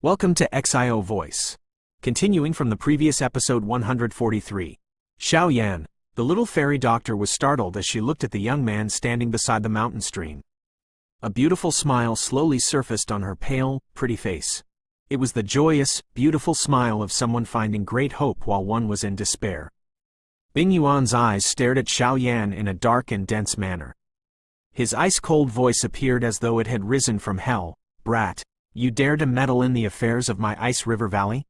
Welcome to Xiao Voice. Continuing from the previous episode 143. Xiao Yan, the little fairy doctor, was startled as she looked at the young man standing beside the mountain stream. A beautiful smile slowly surfaced on her pale, pretty face. It was the joyous, beautiful smile of someone finding great hope while one was in despair. Bing Yuan's eyes stared at Xiao Yan in a dark and dense manner. His ice-cold voice appeared as though it had risen from hell. "Brat, you dare to meddle in the affairs of my Ice River Valley?"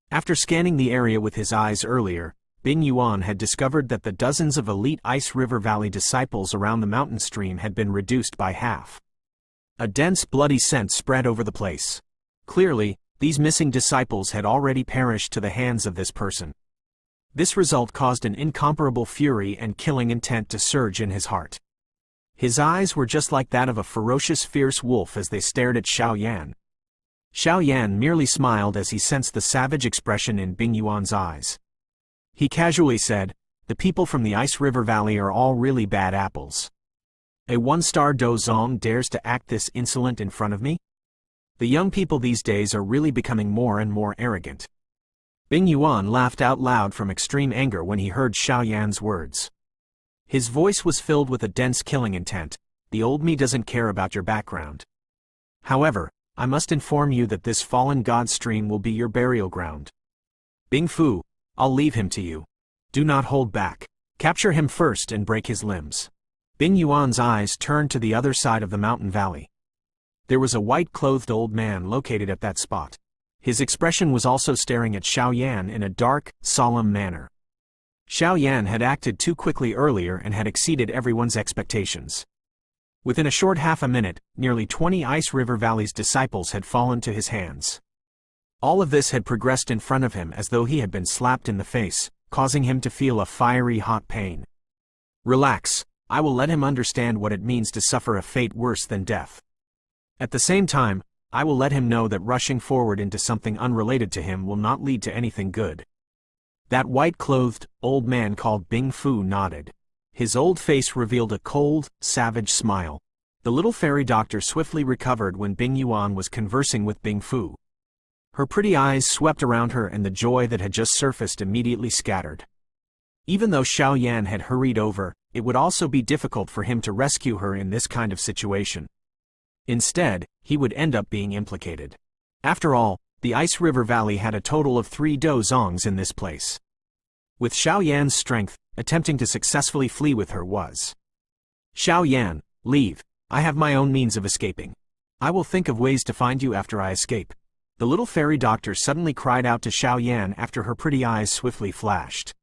After scanning the area with his eyes earlier, Bing Yuan had discovered that the dozens of elite Ice River Valley disciples around the mountain stream had been reduced by half. A dense, bloody scent spread over the place. Clearly, these missing disciples had already perished to the hands of this person. This result caused an incomparable fury and killing intent to surge in his heart. His eyes were just like that of a ferocious, fierce wolf as they stared at Xiao Yan. Xiao Yan merely smiled as he sensed the savage expression in Bing Yuan's eyes. He casually said, "The people from the Ice River Valley are all really bad apples. A one-star dozong dares to act this insolent in front of me? The young people these days are really becoming more and more arrogant." Bing Yuan laughed out loud from extreme anger when he heard Xiao Yan's words. His voice was filled with a dense killing intent. "The old me doesn't care about your background. However, I must inform you that this fallen god stream will be your burial ground. Bing Fu, I'll leave him to you. Do not hold back. Capture him first and break his limbs." Bing Yuan's eyes turned to the other side of the mountain valley. There was a white-clothed old man located at that spot. His expression was also staring at Xiao Yan in a dark, solemn manner. Xiao Yan had acted too quickly earlier and had exceeded everyone's expectations. Within a short half a minute, nearly 20 Ice River Valley's disciples had fallen to his hands. All of this had progressed in front of him as though he had been slapped in the face, causing him to feel a fiery hot pain. "Relax, I will let him understand what it means to suffer a fate worse than death. At the same time, I will let him know that rushing forward into something unrelated to him will not lead to anything good." That white-clothed, old man called Bing Fu nodded. His old face revealed a cold, savage smile. The little fairy doctor swiftly recovered when Bing Yuan was conversing with Bing Fu. Her pretty eyes swept around her and the joy that had just surfaced immediately scattered. Even though Xiao Yan had hurried over, it would also be difficult for him to rescue her in this kind of situation. Instead, he would end up being implicated. After all, the Ice River Valley had a total of 3 dozongs in this place. With Xiao Yan's strength, attempting to successfully flee with her was. "Xiao Yan, leave. I have my own means of escaping. I will think of ways to find you after I escape." The little fairy doctor suddenly cried out to Xiao Yan after her pretty eyes swiftly flashed.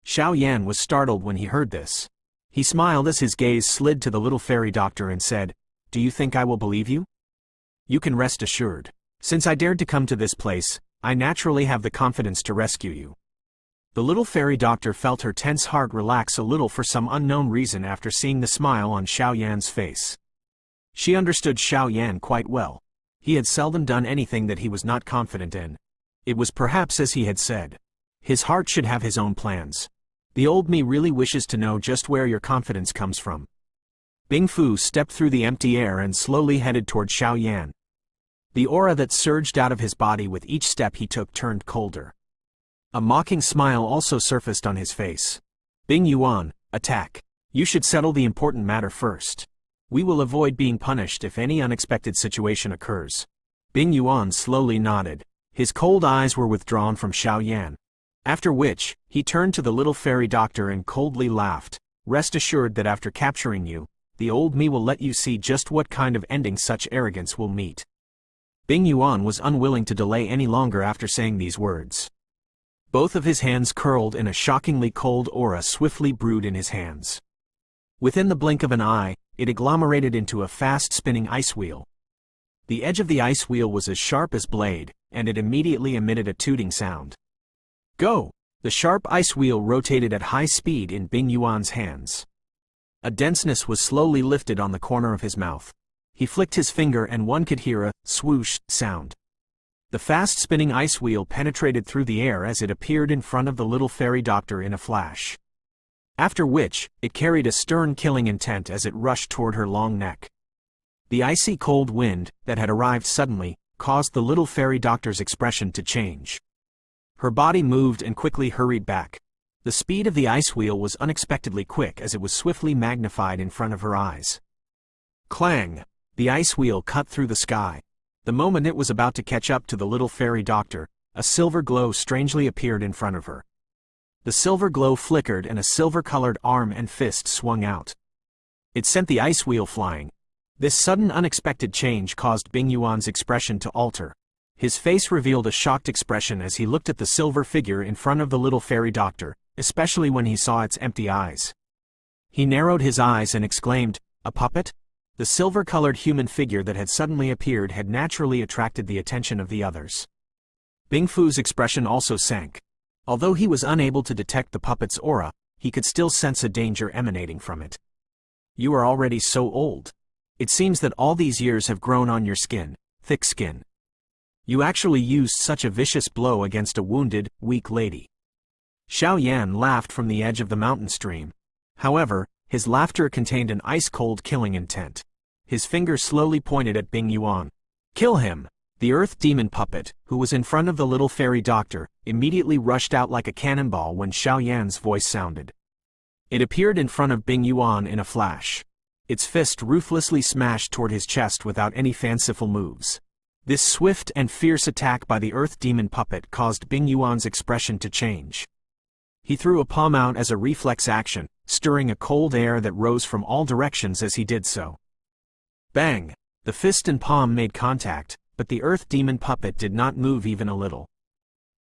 Xiao Yan was startled when he heard this. He smiled as his gaze slid to the little fairy doctor and said, "Do you think I will believe you? You can rest assured. Since I dared to come to this place, I naturally have the confidence to rescue you." The little fairy doctor felt her tense heart relax a little for some unknown reason after seeing the smile on Xiao Yan's face. She understood Xiao Yan quite well. He had seldom done anything that he was not confident in. It was perhaps as he had said. His heart should have his own plans. The old me really wishes to know just where your confidence comes from. Bing Fu stepped through the empty air and slowly headed toward Xiao Yan. The aura that surged out of his body with each step he took turned colder. A mocking smile also surfaced on his face. "Bing Yuan, attack. You should settle the important matter first. We will avoid being punished if any unexpected situation occurs." Bing Yuan slowly nodded. His cold eyes were withdrawn from Xiao Yan. After which, he turned to the little fairy doctor and coldly laughed. "Rest assured that after capturing you, the old me will let you see just what kind of ending such arrogance will meet." Bing Yuan was unwilling to delay any longer after saying these words. Both of his hands curled and a shockingly cold aura swiftly brewed in his hands. Within the blink of an eye, it agglomerated into a fast-spinning ice wheel. The edge of the ice wheel was as sharp as blade, and it immediately emitted a tooting sound. "Go!" The sharp ice wheel rotated at high speed in Bing Yuan's hands. A denseness was slowly lifted on the corner of his mouth. He flicked his finger and one could hear a swoosh sound. The fast-spinning ice wheel penetrated through the air as it appeared in front of the little fairy doctor in a flash. After which, it carried a stern killing intent as it rushed toward her long neck. The icy cold wind, that had arrived suddenly, caused the little fairy doctor's expression to change. Her body moved and quickly hurried back. The speed of the ice wheel was unexpectedly quick as it was swiftly magnified in front of her eyes. Clang! The ice wheel cut through the sky. The moment it was about to catch up to the little fairy doctor, a silver glow strangely appeared in front of her. The silver glow flickered and a silver-colored arm and fist swung out. It sent the ice wheel flying. This sudden unexpected change caused Bing Yuan's expression to alter. His face revealed a shocked expression as he looked at the silver figure in front of the little fairy doctor, especially when he saw its empty eyes. He narrowed his eyes and exclaimed, "A puppet?" The silver-colored human figure that had suddenly appeared had naturally attracted the attention of the others. Bing Fu's expression also sank. Although he was unable to detect the puppet's aura, he could still sense a danger emanating from it. "You are already so old. It seems that all these years have grown on your skin, thick skin. You actually used such a vicious blow against a wounded, weak lady." Xiao Yan laughed from the edge of the mountain stream. However, his laughter contained an ice-cold killing intent. His finger slowly pointed at Bing Yuan. "Kill him!" The earth demon puppet, who was in front of the little fairy doctor, immediately rushed out like a cannonball when Xiao Yan's voice sounded. It appeared in front of Bing Yuan in a flash. Its fist ruthlessly smashed toward his chest without any fanciful moves. This swift and fierce attack by the earth demon puppet caused Bing Yuan's expression to change. He threw a palm out as a reflex action, stirring a cold air that rose from all directions as he did so. Bang! The fist and palm made contact, but the earth demon puppet did not move even a little.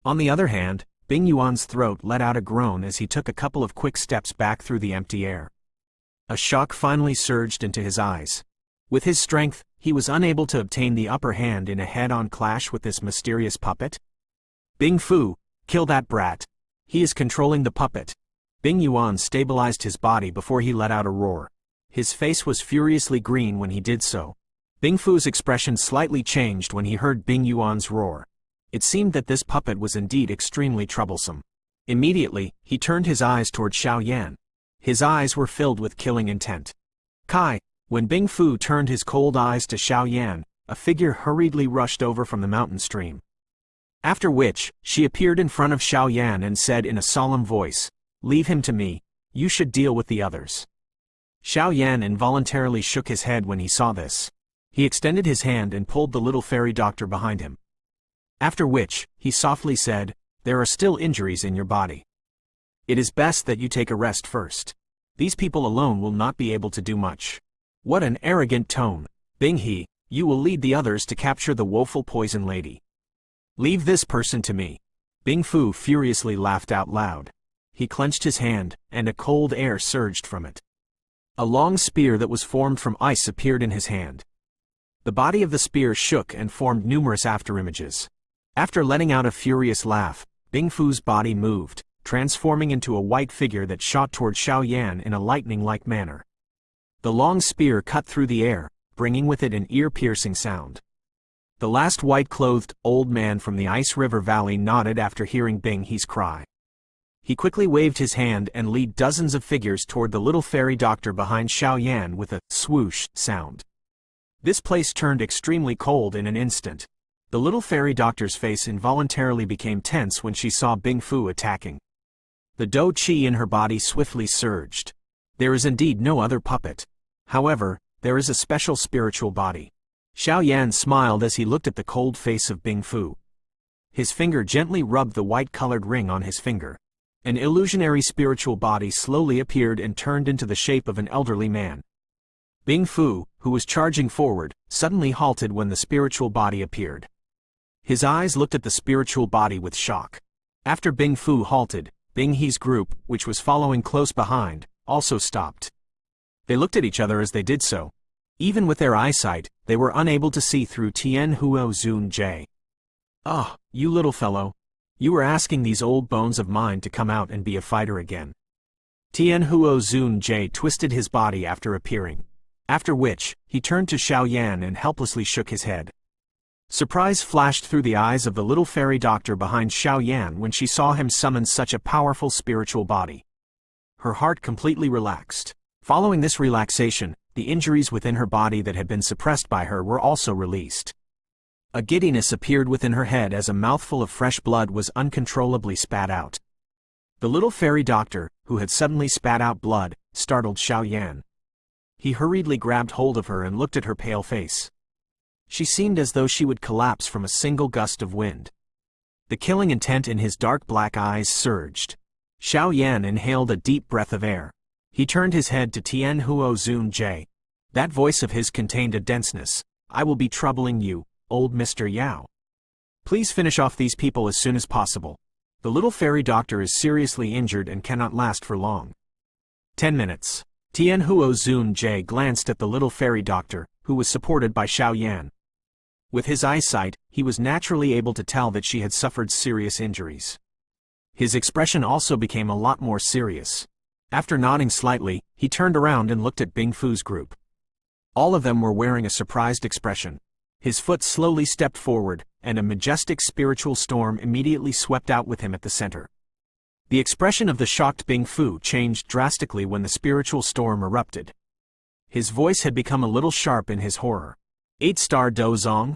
On the other hand, Bing Yuan's throat let out a groan as he took a couple of quick steps back through the empty air. A shock finally surged into his eyes. With his strength, he was unable to obtain the upper hand in a head-on clash with this mysterious puppet. "Bing Fu, kill that brat. He is controlling the puppet." Bing Yuan stabilized his body before he let out a roar. His face was furiously green when he did so. Bing Fu's expression slightly changed when he heard Bing Yuan's roar. It seemed that this puppet was indeed extremely troublesome. Immediately, he turned his eyes toward Xiao Yan. His eyes were filled with killing intent. Kai! When Bing Fu turned his cold eyes to Xiao Yan, a figure hurriedly rushed over from the mountain stream. After which, she appeared in front of Xiao Yan and said in a solemn voice, "Leave him to me. You should deal with the others." Xiao Yan involuntarily shook his head when he saw this. He extended his hand and pulled the little fairy doctor behind him. After which, he softly said, "There are still injuries in your body. It is best that you take a rest first. These people alone will not be able to do much." What an arrogant tone. "Bing He, you will lead the others to capture the woeful poison lady. Leave this person to me." Bing Fu furiously laughed out loud. He clenched his hand, and a cold air surged from it. A long spear that was formed from ice appeared in his hand. The body of the spear shook and formed numerous afterimages. After letting out a furious laugh, Bing Fu's body moved, transforming into a white figure that shot toward Xiao Yan in a lightning-like manner. The long spear cut through the air, bringing with it an ear-piercing sound. The last white-clothed, old man from the Ice River Valley nodded after hearing Bing He's cry. He quickly waved his hand and led dozens of figures toward the little fairy doctor behind Xiao Yan with a swoosh sound. This place turned extremely cold in an instant. The little fairy doctor's face involuntarily became tense when she saw Bing Fu attacking. The dou qi in her body swiftly surged. There is indeed no other puppet. However, there is a special spiritual body. Xiao Yan smiled as he looked at the cold face of Bing Fu. His finger gently rubbed the white-colored ring on his finger. An illusionary spiritual body slowly appeared and turned into the shape of an elderly man. Bing Fu, who was charging forward, suddenly halted when the spiritual body appeared. His eyes looked at the spiritual body with shock. After Bing Fu halted, Bing He's group, which was following close behind, also stopped. They looked at each other as they did so. Even with their eyesight, they were unable to see through Tian Huo Zun Jie. "Ah, you little fellow. You were asking these old bones of mine to come out and be a fighter again." Tian Huo Zun Jie twisted his body after appearing. After which, he turned to Xiao Yan and helplessly shook his head. Surprise flashed through the eyes of the little fairy doctor behind Xiao Yan when she saw him summon such a powerful spiritual body. Her heart completely relaxed. Following this relaxation, the injuries within her body that had been suppressed by her were also released. A giddiness appeared within her head as a mouthful of fresh blood was uncontrollably spat out. The little fairy doctor, who had suddenly spat out blood, startled Xiao. He hurriedly grabbed hold of her and looked at her pale face. She seemed as though she would collapse from a single gust of wind. The killing intent in his dark black eyes surged. Xiao inhaled a deep breath of air. He turned his head to Tianhuo Zunjie. That voice of his contained a denseness. "I will be troubling you, old Mr. Yao. Please finish off these people as soon as possible. The little fairy doctor is seriously injured and cannot last for long." 10 minutes. Tianhuo Zunjie glanced at the little fairy doctor, who was supported by Xiao. With his eyesight, he was naturally able to tell that she had suffered serious injuries. His expression also became a lot more serious. After nodding slightly, he turned around and looked at Bing Fu's group. All of them were wearing a surprised expression. His foot slowly stepped forward, and a majestic spiritual storm immediately swept out with him at the center. The expression of the shocked Bing Fu changed drastically when the spiritual storm erupted. His voice had become a little sharp in his horror. 8-star Dozong,